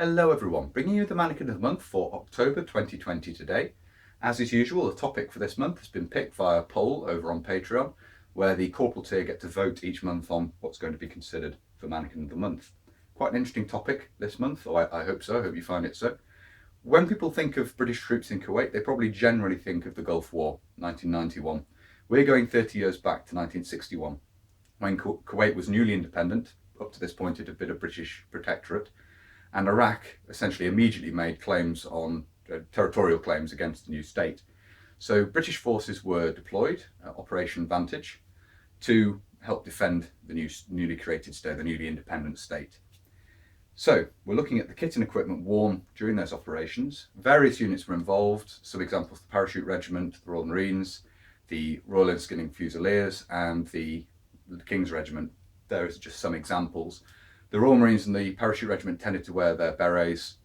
Hello everyone, bringing you the Mannequin of the Month for October 2020 today. As is usual, the topic for this month has been picked via a poll over on Patreon, where the corporal tier get to vote each month on what's going to be considered for Mannequin of the Month. Quite an interesting topic this month, or I hope so, I hope you find it so. When people think of British troops in Kuwait, they probably generally think of the Gulf War, 1991. We're going 30 years back to 1961, when Kuwait was newly independent. Up to this point it had been a British protectorate, and Iraq essentially immediately made claims on territorial claims against the new state. So British forces were deployed, Operation Vantage, to help defend the newly created state, the newly independent state. So we're looking at the kit and equipment worn during those operations. Various units were involved. Some examples: the Parachute Regiment, the Royal Marines, the Royal Ensigning Fusiliers, and the King's Regiment. There are just some examples. The Royal Marines and the Parachute Regiment tended to wear their berets.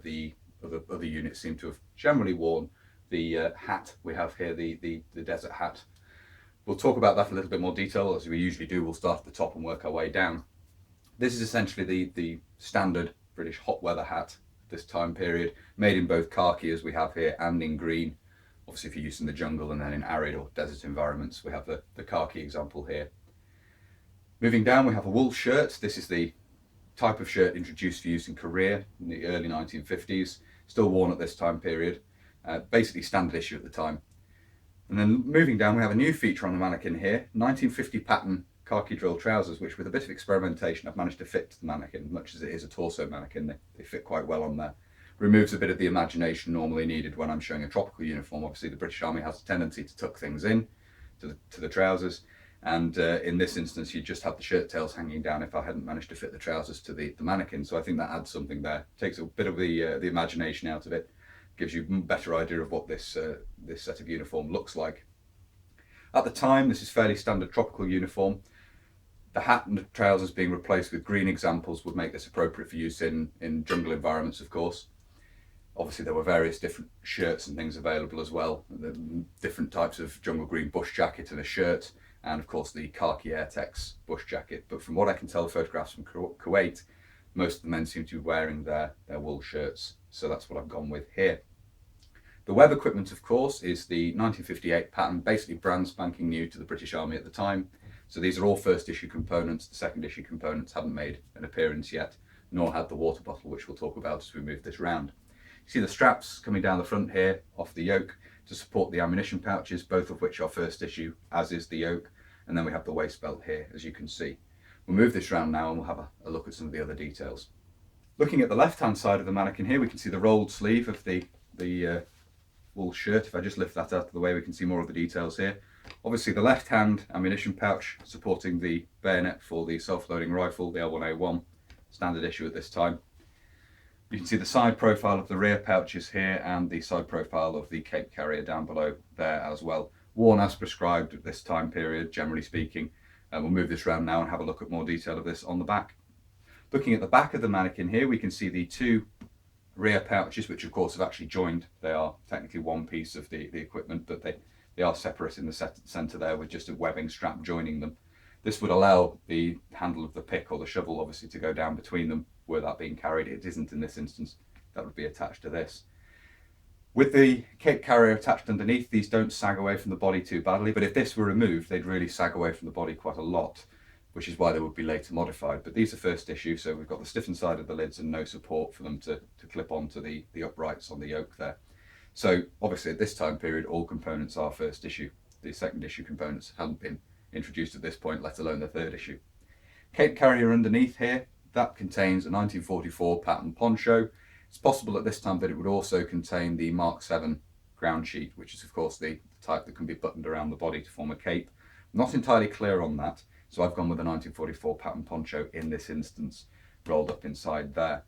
The other units seem to have generally worn the hat we have here, the desert hat. We'll talk about that in a little bit more detail, as we usually do. We'll start at the top and work our way down. This is essentially the standard British hot weather hat this time period, made in both khaki, as we have here, and in green. Obviously for use in the jungle, and then in arid or desert environments we have the khaki example here. Moving down, we have a wool shirt. This is the type of shirt introduced for use in Korea in the early 1950s, still worn at this time period, basically standard issue at the time. And then moving down, we have a new feature on the mannequin here, 1950 pattern khaki drill trousers, which with a bit of experimentation I've managed to fit to the mannequin. Much as it is a torso mannequin, they fit quite well on there. Removes a bit of the imagination normally needed when I'm showing a tropical uniform. Obviously the British Army has a tendency to tuck things in to the trousers, and in this instance you just have the shirt tails hanging down if I hadn't managed to fit the trousers to the mannequin. So I think that adds something there, takes a bit of the imagination out of it, gives you a better idea of what this set of uniform looks like. At the time, this is fairly standard tropical uniform. The hat and the trousers being replaced with green examples would make this appropriate for use in jungle environments, of course. Obviously there were various different shirts and things available as well, the different types of jungle green bush jacket and a shirt, and of course the khaki Airtex bush jacket. But from what I can tell, the photographs from Kuwait, most of the men seem to be wearing their wool shirts, so that's what I've gone with here. The web equipment, of course, is the 1958 pattern, basically brand spanking new to the British Army at the time. So these are all first issue components. The second issue components haven't made an appearance yet, nor had the water bottle, which we'll talk about as we move this round. You see the straps coming down the front here off the yoke to support the ammunition pouches, both of which are first issue, as is the yoke. And then we have the waist belt here, as you can see. We'll move this round now and we'll have a look at some of the other details. Looking at the left-hand side of the mannequin here, we can see the rolled sleeve of the wool shirt. If I just lift that out of the way, we can see more of the details here. Obviously the left-hand ammunition pouch supporting the bayonet for the self-loading rifle, the L1A1, standard issue at this time. You can see the side profile of the rear pouches here and the side profile of the cape carrier down below there as well. Worn as prescribed at this time period, generally speaking. We'll move this round now and have a look at more detail of this on the back. Looking at the back of the mannequin here, we can see the two rear pouches, which of course have actually joined. They are technically one piece of the equipment, but they are separate in the centre there with just a webbing strap joining them. This would allow the handle of the pick or the shovel obviously to go down between them were that being carried. It isn't in this instance, that would be attached to this. With the cape carrier attached underneath, these don't sag away from the body too badly, but if this were removed, they'd really sag away from the body quite a lot, which is why they would be later modified. But these are first issue, so we've got the stiffened side of the lids and no support for them to clip onto the uprights on the yoke there. So obviously at this time period, all components are first issue. The second issue components haven't been introduced at this point, let alone the third issue. Cape carrier underneath here, that contains a 1944 pattern poncho. It's possible at this time that it would also contain the Mark 7 ground sheet, which is of course the type that can be buttoned around the body to form a cape. I'm not entirely clear on that, so I've gone with a 1944 pattern poncho in this instance, rolled up inside there.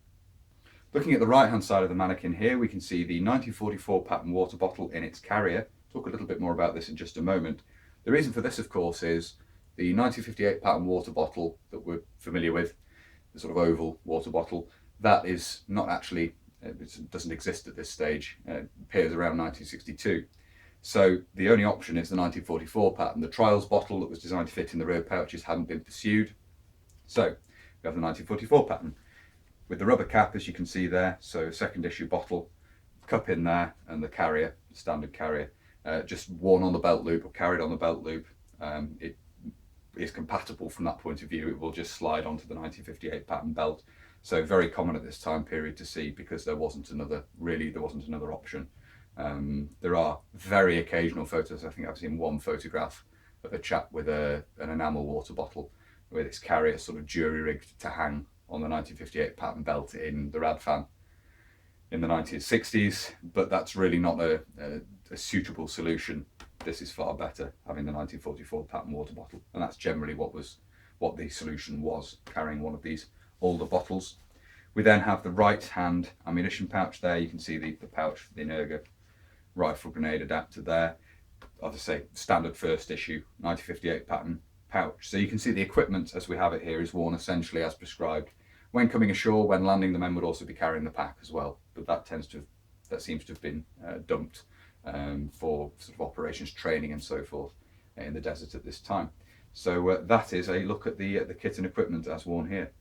Looking at the right hand side of the mannequin here, we can see the 1944 pattern water bottle in its carrier. Talk a little bit more about this in just a moment. The reason for this, of course, is the 1958 pattern water bottle that we're familiar with, the sort of oval water bottle, that is not actually, it doesn't exist at this stage. It appears around 1962. So the only option is the 1944 pattern. The trials bottle that was designed to fit in the rear pouches hadn't been pursued. So we have the 1944 pattern. with the rubber cap, as you can see there. So second issue bottle, cup in there, and the carrier, standard carrier, just worn on the belt loop or carried on the belt loop. It is compatible from that point of view. It will just slide onto the 1958 pattern belt. So very common at this time period to see, because there wasn't another option. There are very occasional photos. I think I've seen one photograph of a chap with an enamel water bottle with its carrier sort of jury rigged to hang on the 1958 pattern belt in the Radfan in the 1960s, but that's really not a suitable solution. This is far better, having the 1944 pattern water bottle, and that's generally what the solution was, carrying one of these older bottles. We then have the right hand ammunition pouch there. You can see the pouch for the Energa rifle grenade adapter there. As I say, standard first issue 1958 pattern pouch. So you can see the equipment as we have it here is worn essentially as prescribed. When coming ashore, when landing, the men would also be carrying the pack as well, but that seems to have been dumped for sort of operations training and so forth in the desert at this time. So that is a look at the kit and equipment as worn here.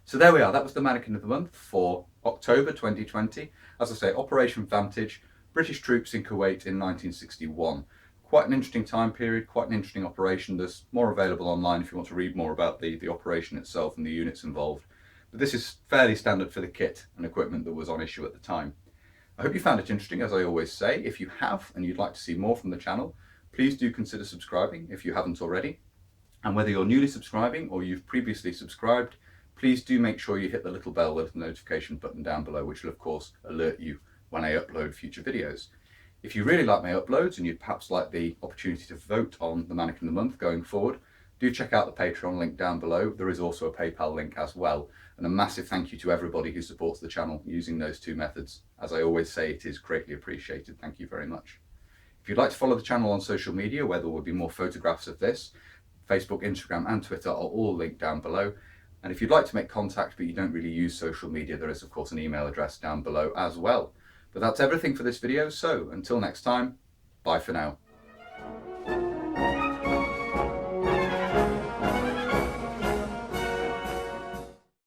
So there we are. That was the Mannequin of the Month for October 2020. As I say, Operation Vantage, British troops in Kuwait in 1961. Quite an interesting time period, quite an interesting operation. There's more available online if you want to read more about the operation itself and the units involved. But this is fairly standard for the kit and equipment that was on issue at the time. I hope you found it interesting, as I always say. If you have and you'd like to see more from the channel, please do consider subscribing if you haven't already. And whether you're newly subscribing or you've previously subscribed, please do make sure you hit the little bell with the notification button down below, which will of course alert you when I upload future videos. If you really like my uploads and you'd perhaps like the opportunity to vote on the Mannequin of the Month going forward, do check out the Patreon link down below. There is also a PayPal link as well. And a massive thank you to everybody who supports the channel using those two methods. As I always say, it is greatly appreciated. Thank you very much. If you'd like to follow the channel on social media, where there will be more photographs of this, Facebook, Instagram and Twitter are all linked down below. And if you'd like to make contact but you don't really use social media, there is of course an email address down below as well. But that's everything for this video, so until next time, bye for now.